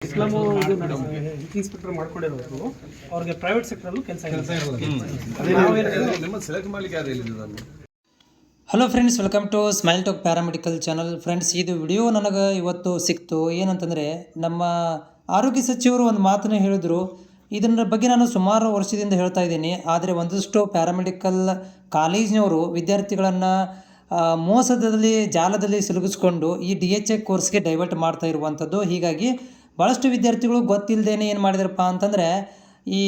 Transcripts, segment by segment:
Islam inspector ಮಾಡ್ಕೊಂಡಿರೋದು ಅವ್ರಿಗೆ private ಸೆಕ್ಟರಲ್ಲೂ ಕೆಲಸ ಸೆಲೆಕ್ಟ್ ಮಾಡಲಿಕ್ಕೆ ಯಾರು ಹೇಳಿದ್ರು ನಾನು. Hello friends, welcome to smile talk paramedical channel. Friends, ಇದು ವಿಡಿಯೋ ನನಗೆ ಇವತ್ತು ಸಿಕ್ತು. ಏನಂತಂದರೆ, ನಮ್ಮ ಆರೋಗ್ಯ ಸಚಿವರು ಒಂದು ಮಾತನ್ನು ಹೇಳಿದರು. ಇದರ ಬಗ್ಗೆ ನಾನು ಸುಮಾರು ವರ್ಷದಿಂದ ಹೇಳ್ತಾ ಇದ್ದೀನಿ. ಆದರೆ ಒಂದಷ್ಟು ಪ್ಯಾರಾಮೆಡಿಕಲ್ ಕಾಲೇಜಿನವರು ವಿದ್ಯಾರ್ಥಿಗಳನ್ನು ಮೋಸದಲ್ಲಿ ಜಾಲದಲ್ಲಿ ಸಿಲುಗಿಸ್ಕೊಂಡು ಈ DHA ಕೋರ್ಸ್ಗೆ ಡೈವರ್ಟ್ ಮಾಡ್ತಾ ಇರುವಂಥದ್ದು. ಹೀಗಾಗಿ ಭಾಳಷ್ಟು ವಿದ್ಯಾರ್ಥಿಗಳು ಗೊತ್ತಿಲ್ಲದೇನೆ ಏನು ಮಾಡಿದಾರಪ್ಪ ಅಂತಂದರೆ, ಈ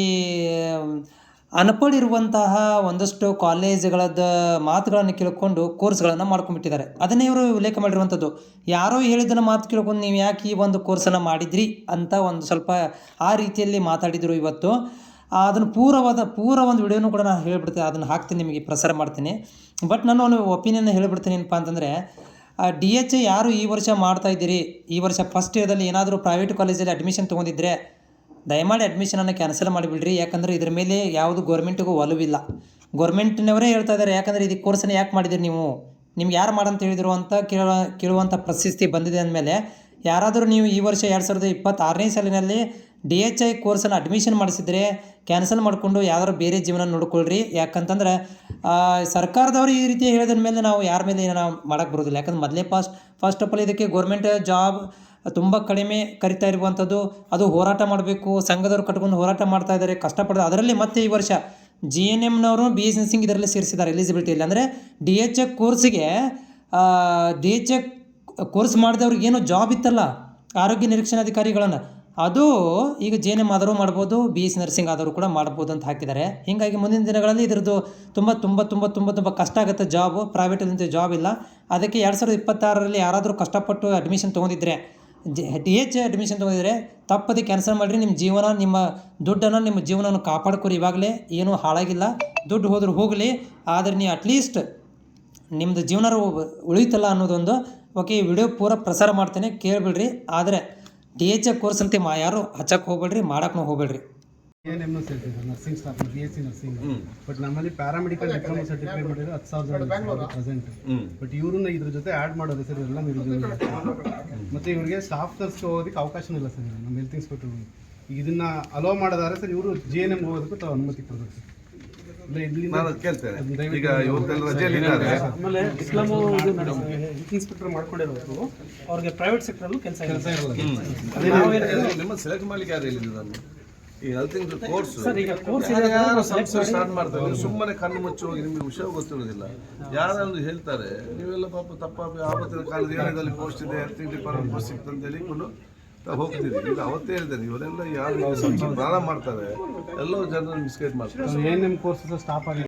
ಅನ್ಪಡ್ ಇರುವಂತಹ ಒಂದಷ್ಟು ಕಾಲೇಜುಗಳದ ಮಾತುಗಳನ್ನು ಕೇಳಿಕೊಂಡು ಕೋರ್ಸ್ಗಳನ್ನು ಮಾಡ್ಕೊಂಡ್ಬಿಟ್ಟಿದ್ದಾರೆ. ಅದನ್ನೇ ಇವರು ಉಲ್ಲೇಖ ಮಾಡಿರುವಂಥದ್ದು. ಯಾರೋ ಹೇಳಿದ್ದನ್ನು ಮಾತು ಕೇಳ್ಕೊಂಡು ನೀವು ಯಾಕೆ ಈ ಒಂದು ಕೋರ್ಸನ್ನು ಮಾಡಿದ್ರಿ ಅಂತ ಒಂದು ಸ್ವಲ್ಪ ಆ ರೀತಿಯಲ್ಲಿ ಮಾತಾಡಿದರು ಇವತ್ತು. ಅದನ್ನು ಪೂರ ಒಂದು ವಿಡಿಯೋನೂ ಕೂಡ ನಾನು ಹೇಳಿಬಿಡ್ತೀನಿ, ಅದನ್ನು ಹಾಕ್ತೀನಿ, ನಿಮಗೆ ಪ್ರಸಾರ ಮಾಡ್ತೀನಿ. ಬಟ್ ನಾನು ಒಂದು ಒಪಿನಿಯನ್ ಹೇಳಿಬಿಡ್ತೀನಿ. ಏನಪ್ಪ ಅಂತಂದರೆ, DHA ಯಾರು ಈ ವರ್ಷ ಮಾಡ್ತಾ ಇದ್ದೀರಿ, ಈ ವರ್ಷ ಫಸ್ಟ್ ಇಯರ್ದಲ್ಲಿ ಏನಾದರೂ ಪ್ರೈವೇಟ್ ಕಾಲೇಜಲ್ಲಿ ಅಡ್ಮಿಷನ್ ತೊಗೊಂಡಿದ್ರೆ ದಯಮಾಡಿ ಅಡ್ಮಿಷನನ್ನು ಕ್ಯಾನ್ಸಲ್ ಮಾಡಿಬಿಡ್ರಿ. ಯಾಕಂದರೆ ಇದ್ರ ಮೇಲೆ ಯಾವುದು ಗೌರ್ಮೆಂಟಿಗೂ ಒಲವಿಲ್ಲ. ಗೌರ್ಮೆಂಟ್ನವರೇ ಹೇಳ್ತಾ ಇದ್ದಾರೆ, ಯಾಕಂದರೆ ಇದು ಕೋರ್ಸನ್ನು ಯಾಕೆ ಮಾಡಿದಿರಿ ನೀವು, ನಿಮ್ಗೆ ಯಾರು ಮಾಡಂತ ಹೇಳಿದರು ಅಂತ ಕೇಳುವಂಥ ಪರಿಸ್ಥಿತಿ ಬಂದಿದೆ. ಅಂದಮೇಲೆ ಯಾರಾದರೂ ನೀವು ಈ ವರ್ಷ 2026ನೇ ಸಾಲಿನಲ್ಲಿ DHA ಕೋರ್ಸನ್ನು ಅಡ್ಮಿಷನ್ ಮಾಡಿಸಿದರೆ ಕ್ಯಾನ್ಸಲ್ ಮಾಡಿಕೊಂಡು ಯಾವ್ದಾದ್ರು ಬೇರೆ ಜೀವನ ನೋಡ್ಕೊಳ್ರಿ. ಯಾಕಂತಂದ್ರೆ ಸರ್ಕಾರದವರು ಈ ರೀತಿ ಹೇಳಿದ ಮೇಲೆ ನಾವು ಯಾರ ಮೇಲೆ ಏನೋ ಮಾಡೋಕ್ಕೆ ಬರೋದಿಲ್ಲ. ಯಾಕಂದ್ರೆ ಮೊದಲೇ ಫಸ್ಟ್ ಆಫ್ ಆಲ್ ಇದಕ್ಕೆ ಗೌರ್ಮೆಂಟ್ ಜಾಬ್ ತುಂಬ ಕಡಿಮೆ ಕರಿತಾ ಇರುವಂಥದ್ದು. ಅದು ಹೋರಾಟ ಮಾಡಬೇಕು, ಸಂಘದವ್ರು ಕಟ್ಕೊಂಡು ಹೋರಾಟ ಮಾಡ್ತಾ ಇದ್ದಾರೆ, ಕಷ್ಟಪಡೋದು. ಅದರಲ್ಲಿ ಮತ್ತೆ ಈ ವರ್ಷ GNMನವರು BS ನರ್ಸಿಂಗ್ ಇದರಲ್ಲಿ ಸೇರಿಸಿದ್ದಾರೆ ಎಲಿಜಿಬಿಲಿಟಿಯಲ್ಲಿ. ಅಂದರೆ DHA ಕೋರ್ಸಿಗೆ DHA ಕೋರ್ಸ್ ಮಾಡಿದವ್ರಿಗೆ ಏನೋ ಜಾಬ್ ಇತ್ತಲ್ಲ, ಆರೋಗ್ಯ ನಿರೀಕ್ಷಣಾಧಿಕಾರಿಗಳನ್ನು, ಅದು ಈಗ GNM ಆದರೂ ಮಾಡ್ಬೋದು, BS ನರ್ಸಿಂಗ್ ಆದರೂ ಕೂಡ ಮಾಡ್ಬೋದು ಅಂತ ಹಾಕಿದ್ದಾರೆ. ಹೀಗಾಗಿ ಮುಂದಿನ ದಿನಗಳಲ್ಲಿ ಇದರದ್ದು ತುಂಬ ಕಷ್ಟ ಆಗುತ್ತೆ. ಜಾಬು ಪ್ರೈವೇಟಲ್ಲಿ ಜಾಬ್ ಇಲ್ಲ. ಅದಕ್ಕೆ 2026ರಲ್ಲಿ ಯಾರಾದರೂ ಕಷ್ಟಪಟ್ಟು ಅಡ್ಮಿಷನ್ ತೊಗೊಂಡಿದ್ರೆ, DHA ಅಡ್ಮಿಷನ್ ತೊಗೊಂಡಿದ್ರೆ ತಪ್ಪದೆ ಕ್ಯಾನ್ಸಲ್ ಮಾಡಿರಿ. ನಿಮ್ಮ ಜೀವನ, ನಿಮ್ಮ ದುಡ್ಡನ್ನು, ನಿಮ್ಮ ಜೀವನವನ್ನು ಕಾಪಾಡ್ಕೊರಿ. ಇವಾಗಲೇ ಏನೂ ಹಾಳಾಗಿಲ್ಲ, ದುಡ್ಡು ಹೋದರೂ ಹೋಗಲಿ, ಆದರೆ ನೀವು ಅಟ್ಲೀಸ್ಟ್ ನಿಮ್ಮದು ಜೀವನ ಉಳಿತಲ್ಲ ಅನ್ನೋದೊಂದು. ಓಕೆ, ಈ ವಿಡಿಯೋ ಪೂರ ಪ್ರಸಾರ ಮಾಡ್ತೇನೆ, ಕೇಳಿಬಿಡ್ರಿ. ಆದರೆ DHA ಕೋರ್ಸ್ ಅಂತ ಯಾರು ಹಚ್ಚಕ್ಕೆ ಹೋಗ್ಬೇಡ್ರಿ, ಮಾಡೋಕ್ಕೂ ಹೋಗ್ಬೇಡ್ರಿ. GNM nursing staff, BSc nursing. But ನಮ್ಮಲ್ಲಿ ಪ್ಯಾರಾಮೆಡಿಕಲ್ ಡಿಪ್ಲೊಮಾ ಸರ್ಟಿಫಿಕೇಟ್ ಮಾಡಿದ್ರೆ 10,000 ಪ್ರೆಸೆಂಟ್. ಬಟ್ ಇವ್ರನ್ನ ಇದ್ರ ಜೊತೆ ಆ್ಯಡ್ ಮಾಡೋದು ಸರ್, ಎಲ್ಲ ಮತ್ತೆ ಇವ್ರಿಗೆ ಸ್ಟಾಫ್ ನರ್ಸ್ ಹೋಗೋದಕ್ಕೆ ಅವಕಾಶನೂ ಇಲ್ಲ ಸರ್. ನಮ್ಮ ಹೆಲ್ತ್ ಇನ್ಸ್ಪೆಕ್ಟರ್ ಈಗ ಇದನ್ನ ಅಲೋ ಮಾಡೋದಾದ್ರೆ ಸರ್, ಇವರು GNM ಹೋಗೋದಕ್ಕೂ ತಾವು ಅನುಮತಿ ಕೊಡಬೇಕು. ಆಮೇಲೆ ಇಸ್ಲಾಮು ಇನ್ಸ್ಪೆಕ್ಟರ್ ಮಾಡ್ಕೊಂಡಿರೋದು ಅವ್ರಿಗೆ ಪ್ರೈವೇಟ್ ಸೆಕ್ಟರಲ್ಲೂ ಕೆಲಸ ಸೆಲೆಕ್ಟ್ ಮಾಡ್ಲಿಕ್ಕೆ ಯಾರು ಹೇಳಿದ್ರು ನಾನು. ಈ ಹೆಲ್ತ್ ಕೋರ್ಸ್ ಸ್ಟಾರ್ಟ್ ಮಾಡ್ತಾರೆ, ಸುಮ್ಮನೆ ಕಣ್ಣು ಮುಚ್ಚಿ ಹೋಗಿ ನಿಮಗೆ ವಿಷಯ ಗೊತ್ತಿರೋದಿಲ್ಲ. ಯಾರಾದ್ರೂ ಹೇಳ್ತಾರೆ, ನೀವೆಲ್ಲ ಪಾಪ ತಪ್ಪಾಗಿ ಆವತ್ತಿನ ಕಾಲದ ಏರಿಯಾದಲ್ಲಿ ಪೋಸ್ಟ್ ಇದೆ, ಹೆಲ್ತ್ ಡಿಪಾರ್ಟ್ಮೆಂಟ್ ಪೋಸ್ಟ್ ಸಿಗ್ತದೆ ಅಂತ ಹೇಳಿಕೊಂಡು ಹೋಗ್ತಿದ್ದೀವಿ. ಈಗ ಅವತ್ತೇ ಹೇಳಿದ್ದಾರೆ, ಇವರೆಲ್ಲ ಯಾರು ಪ್ರಾರಂಭ ಮಾಡ್ತಾರೆ, ಎಲ್ಲೋ ಜನರನ್ನು ಮಿಸ್ಗೈಡ್ ಮಾಡ್ತಾರೆ. GNM ಕೋರ್ಸಸ್ ಸ್ಟಾಪ್ ಆಗಿದೆ.